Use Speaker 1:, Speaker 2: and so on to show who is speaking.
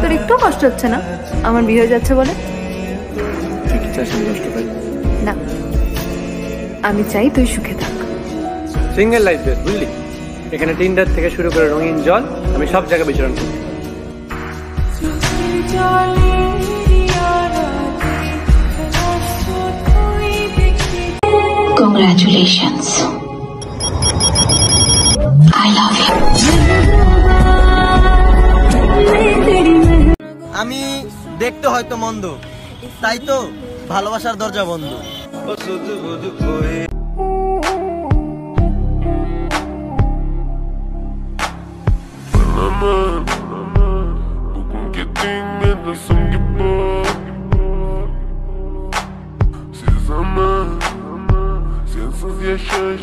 Speaker 1: তোর একটু কষ্ট হচ্ছে না আমার বিয়ে হয়ে যাচ্ছে বলে?
Speaker 2: তুই কি চাস আমি কষ্ট পাই?
Speaker 1: না, আমি চাই তুই সুখে থাক।
Speaker 2: সিঙ্গেল লাইফ বেস্ট, বুঝলি? এখানে টিন্ডার থেকে শুরু করে রঙিন জল, আমি সব জায়গায় বিচরণ করি।
Speaker 3: Congratulations. I love you.
Speaker 4: আমি দেখতে হয়তো মন্দ, তাই তো ভালোবাসার দরজা বন্ধ।
Speaker 5: Sensiz yaşayış